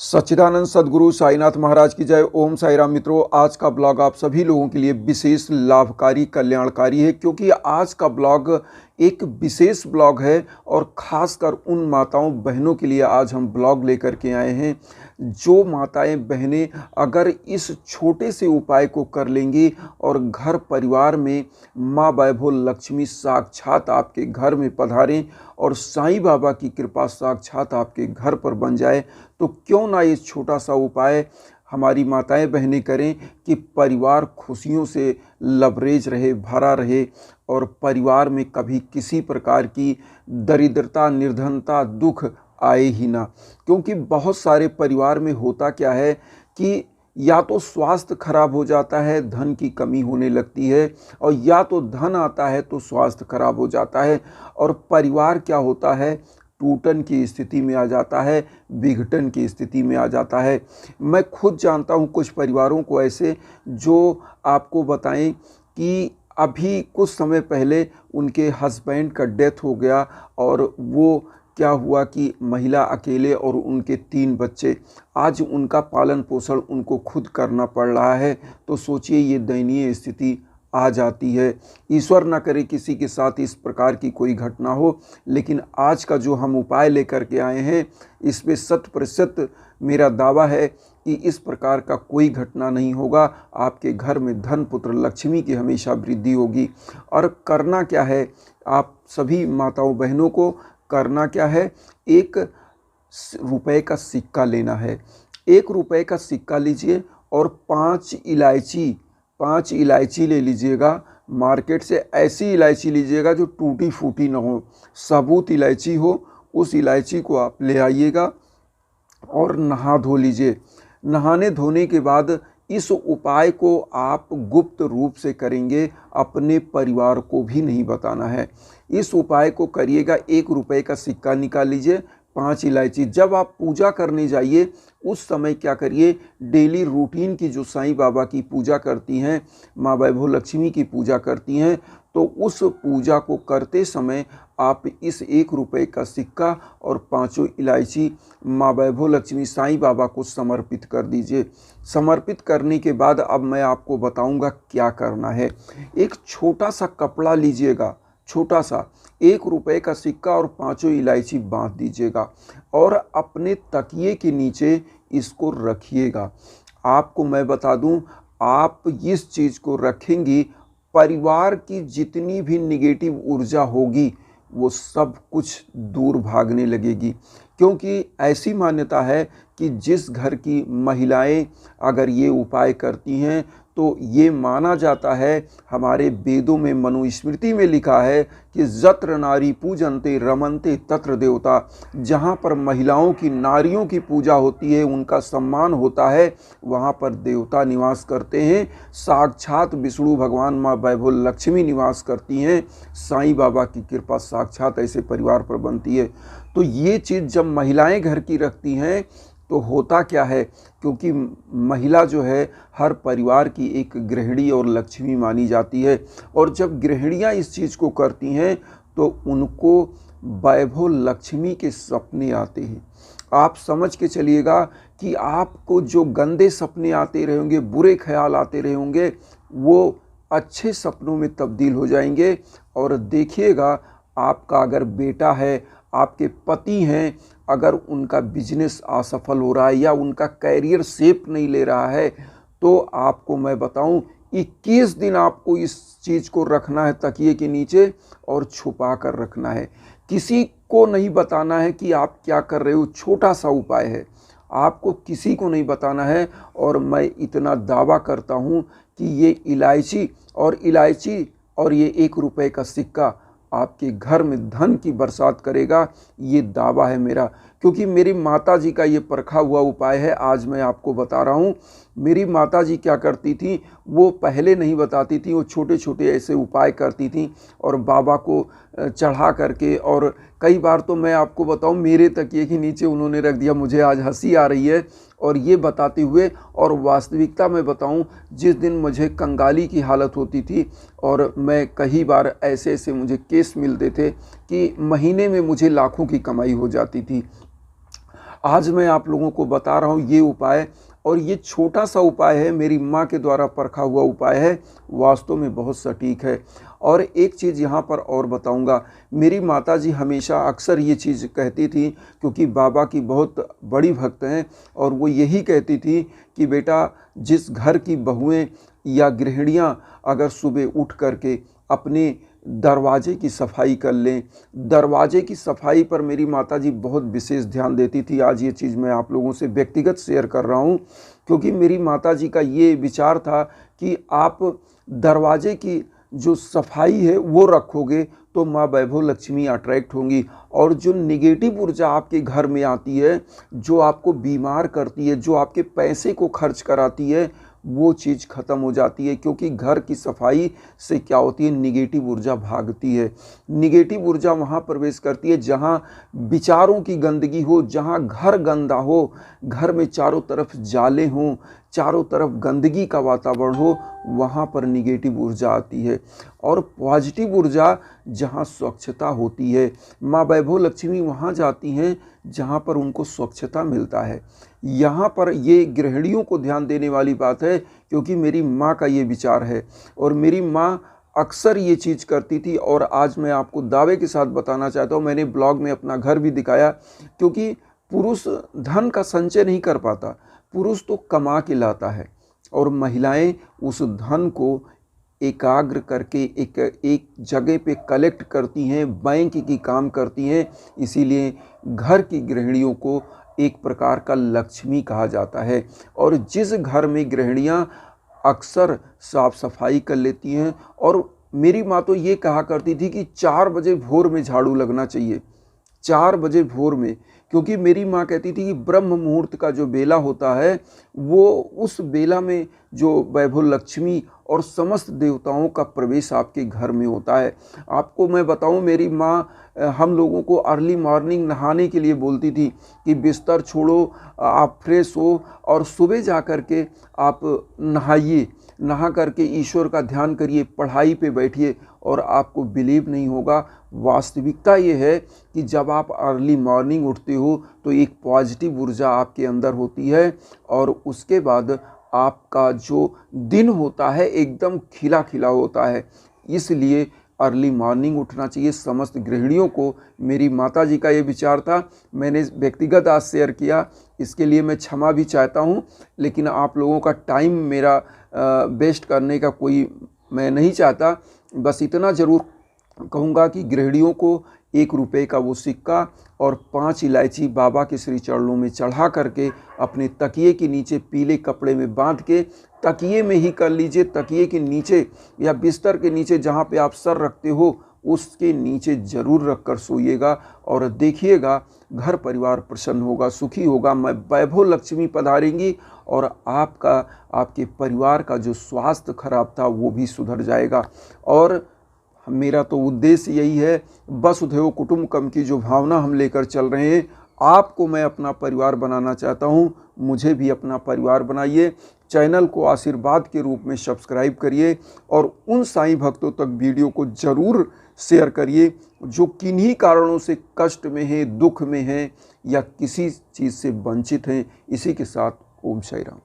सच्चिदानंद सद्गुरु साईनाथ महाराज की जय। ओम साई राम। मित्रों, आज का ब्लॉग आप सभी लोगों के लिए विशेष लाभकारी कल्याणकारी है, क्योंकि आज का ब्लॉग एक विशेष ब्लॉग है और ख़ासकर उन माताओं बहनों के लिए आज हम ब्लॉग लेकर के आए हैं। जो माताएं बहनें अगर इस छोटे से उपाय को कर लेंगी और घर परिवार में माँ वैभव लक्ष्मी साक्षात आपके घर में पधारें और साईं बाबा की कृपा साक्षात आपके घर पर बन जाए, तो क्यों ना ये छोटा सा उपाय हमारी माताएं बहनें करें कि परिवार खुशियों से लबरेज रहे, भरा रहे और परिवार में कभी किसी प्रकार की दरिद्रता, निर्धनता, दुख आए ही ना। क्योंकि बहुत सारे परिवार में होता क्या है कि या तो स्वास्थ्य खराब हो जाता है, धन की कमी होने लगती है, और या तो धन आता है तो स्वास्थ्य खराब हो जाता है और परिवार क्या होता है, टूटन की स्थिति में आ जाता है, विघटन की स्थिति में आ जाता है। मैं खुद जानता हूँ कुछ परिवारों को ऐसे जो आपको बताएं कि अभी कुछ समय पहले उनके हस्बैंड का डेथ हो गया और वो क्या हुआ कि महिला अकेले और उनके 3 बच्चे, आज उनका पालन पोषण उनको खुद करना पड़ रहा है। तो सोचिए ये दयनीय स्थिति आ जाती है। ईश्वर न करे किसी के साथ इस प्रकार की कोई घटना हो, लेकिन आज का जो हम उपाय लेकर के आए हैं इसमें 100% मेरा दावा है कि इस प्रकार का कोई घटना नहीं होगा। आपके घर में धन पुत्र लक्ष्मी की हमेशा वृद्धि होगी। और करना क्या है, आप सभी माताओं बहनों को करना क्या है, 1 रुपए का सिक्का लेना है। 1 रुपए का सिक्का लीजिए और 5 इलायची ले लीजिएगा। मार्केट से ऐसी इलायची लीजिएगा जो टूटी फूटी ना हो, साबुत इलायची हो। उस इलायची को आप ले आइएगा और नहा धो लीजिए। नहाने धोने के बाद इस उपाय को आप गुप्त रूप से करेंगे, अपने परिवार को भी नहीं बताना है। इस उपाय को करिएगा। 1 रुपए का सिक्का निकाल लीजिए, 5 इलायची। जब आप पूजा करने जाइए उस समय क्या करिए, डेली रूटीन की जो साईं बाबा की पूजा करती हैं, माँ वैभव लक्ष्मी की पूजा करती हैं, तो उस पूजा को करते समय आप इस 1 रुपए का सिक्का और 5 इलायची माँ वैभव लक्ष्मी साईं बाबा को समर्पित कर दीजिए। समर्पित करने के बाद अब मैं आपको बताऊंगा क्या करना है। एक छोटा सा कपड़ा लीजिएगा, छोटा सा 1 रुपए का सिक्का और 5 इलायची बांध दीजिएगा और अपने तकिए के नीचे इसको रखिएगा। आपको मैं बता दूं, आप इस चीज़ को रखेंगी, परिवार की जितनी भी निगेटिव ऊर्जा होगी वो सब कुछ दूर भागने लगेगी। क्योंकि ऐसी मान्यता है कि जिस घर की महिलाएं अगर ये उपाय करती हैं तो ये माना जाता है, हमारे वेदों में मनुस्मृति में लिखा है कि जत्र नारी पूजन्ते रमन्ते तत्र देवता। जहाँ पर महिलाओं की, नारियों की पूजा होती है, उनका सम्मान होता है, वहाँ पर देवता निवास करते हैं। साक्षात विष्णु भगवान माँ वैभव लक्ष्मी निवास करती हैं। साईं बाबा की कृपा साक्षात ऐसे परिवार पर बनती है। तो ये चीज़ जब महिलाएं घर की रखती हैं तो होता क्या है, क्योंकि महिला जो है हर परिवार की एक गृहिणी और लक्ष्मी मानी जाती है, और जब गृहिणियाँ इस चीज़ को करती हैं तो उनको वैभव लक्ष्मी के सपने आते हैं। आप समझ के चलिएगा कि आपको जो गंदे सपने आते रहे होंगे, बुरे ख्याल आते रहे होंगे, वो अच्छे सपनों में तब्दील हो जाएंगे। और देखिएगा, आपका अगर बेटा है, आपके पति हैं, अगर उनका बिजनेस असफल हो रहा है या उनका कैरियर शेप नहीं ले रहा है, तो आपको मैं बताऊं 21 दिन आपको इस चीज़ को रखना है तकिए के नीचे और छुपा कर रखना है। किसी को नहीं बताना है कि आप क्या कर रहे हो। छोटा सा उपाय है, आपको किसी को नहीं बताना है। और मैं इतना दावा करता हूं कि ये इलायची और ये 1 रुपए का सिक्का आपके घर में धन की बरसात करेगा। ये दावा है मेरा, क्योंकि मेरी माता जी का ये परखा हुआ उपाय है। आज मैं आपको बता रहा हूँ। मेरी माता जी क्या करती थी, वो पहले नहीं बताती थी, वो छोटे छोटे ऐसे उपाय करती थी और बाबा को चढ़ा करके, और कई बार तो मैं आपको बताऊं मेरे तकिए के नीचे उन्होंने रख दिया। मुझे आज हंसी आ रही है और ये बताते हुए, और वास्तविकता में बताऊं, जिस दिन मुझे कंगाली की हालत होती थी और मैं कई बार ऐसे मुझे केस मिलते थे कि महीने में मुझे लाखों की कमाई हो जाती थी। आज मैं आप लोगों को बता रहा हूँ ये उपाय, और ये छोटा सा उपाय है, मेरी माँ के द्वारा परखा हुआ उपाय है, वास्तव में बहुत सटीक है। और एक चीज़ यहाँ पर और बताऊँगा, मेरी माताजी हमेशा अक्सर ये चीज़ कहती थी, क्योंकि बाबा की बहुत बड़ी भक्त हैं, और वो यही कहती थी कि बेटा, जिस घर की बहुएं या गृहिणियाँ अगर सुबह उठ करके अपने दरवाजे की सफाई कर लें, दरवाजे की सफाई पर मेरी माताजी बहुत विशेष ध्यान देती थी। आज ये चीज़ मैं आप लोगों से व्यक्तिगत शेयर कर रहा हूँ, क्योंकि मेरी माताजी का ये विचार था कि आप दरवाजे की जो सफाई है वो रखोगे तो माँ वैभव लक्ष्मी अट्रैक्ट होंगी, और जो निगेटिव ऊर्जा आपके घर में आती है, जो आपको बीमार करती है, जो आपके पैसे को खर्च कराती है, वो चीज़ ख़त्म हो जाती है। क्योंकि घर की सफाई से क्या होती है, निगेटिव ऊर्जा भागती है। निगेटिव ऊर्जा वहाँ प्रवेश करती है जहाँ विचारों की गंदगी हो, जहाँ घर गंदा हो, घर में चारों तरफ जाले हों, चारों तरफ गंदगी का वातावरण हो, वहाँ पर निगेटिव ऊर्जा आती है। और पॉजिटिव ऊर्जा जहाँ स्वच्छता होती है, माँ वैभव लक्ष्मी वहाँ जाती हैं जहाँ पर उनको स्वच्छता मिलता है। यहाँ पर ये गृहिणियों को ध्यान देने वाली बात है, क्योंकि मेरी माँ का ये विचार है, और मेरी माँ अक्सर ये चीज़ करती थी। और आज मैं आपको दावे के साथ बताना चाहता हूँ, मैंने ब्लॉग में अपना घर भी दिखाया, क्योंकि पुरुष धन का संचय नहीं कर पाता, पुरुष तो कमा के लाता है, और महिलाएं उस धन को एकाग्र करके एक जगह पे कलेक्ट करती हैं, बैंक की काम करती हैं। इसीलिए घर की गृहिणियों को एक प्रकार का लक्ष्मी कहा जाता है। और जिस घर में गृहिणियाँ अक्सर साफ सफाई कर लेती हैं, और मेरी माँ तो ये कहा करती थी कि 4 बजे भोर में झाड़ू लगना चाहिए, 4 बजे भोर में, क्योंकि मेरी माँ कहती थी कि ब्रह्म मुहूर्त का जो बेला होता है, वो उस बेला में जो वैभव लक्ष्मी और समस्त देवताओं का प्रवेश आपके घर में होता है। आपको मैं बताऊं, मेरी माँ हम लोगों को अर्ली मॉर्निंग नहाने के लिए बोलती थी कि बिस्तर छोड़ो, आप फ्रेश हो और सुबह जा कर के आप नहाइए, नहा करके ईश्वर का ध्यान करिए, पढ़ाई पे बैठिए। और आपको बिलीव नहीं होगा, वास्तविकता ये है कि जब आप अर्ली मॉर्निंग उठते हो तो एक पॉजिटिव ऊर्जा आपके अंदर होती है, और उसके बाद आपका जो दिन होता है एकदम खिला खिला होता है। इसलिए अर्ली मॉर्निंग उठना चाहिए समस्त गृहिणियों को। मेरी माताजी का ये विचार था, मैंने व्यक्तिगत आज शेयर किया, इसके लिए मैं क्षमा भी चाहता हूँ। लेकिन आप लोगों का टाइम मेरा वेस्ट करने का कोई मैं नहीं चाहता। बस इतना ज़रूर कहूँगा कि गृहिणियों को 1 रुपये का वो सिक्का और 5 इलायची बाबा के श्री चरणों में चढ़ा करके अपने तकिए के नीचे पीले कपड़े में बांध के, तकिए में ही कर लीजिए, तकिए के नीचे या बिस्तर के नीचे जहाँ पे आप सर रखते हो उसके नीचे ज़रूर रख कर सोइएगा, और देखिएगा घर परिवार प्रसन्न होगा, सुखी होगा। मैं वैभव लक्ष्मी पधारेंगी, और आपके परिवार का जो स्वास्थ्य खराब था वो भी सुधर जाएगा। और मेरा तो उद्देश्य यही है, वसुधैव कुटुम्बकम की जो भावना हम लेकर चल रहे हैं, आपको मैं अपना परिवार बनाना चाहता हूं, मुझे भी अपना परिवार बनाइए। चैनल को आशीर्वाद के रूप में सब्सक्राइब करिए, और उन साईं भक्तों तक वीडियो को ज़रूर शेयर करिए जो किन्हीं कारणों से कष्ट में हैं, दुख में हैं, या किसी चीज़ से वंचित हैं। इसी के साथ ओम साई राम।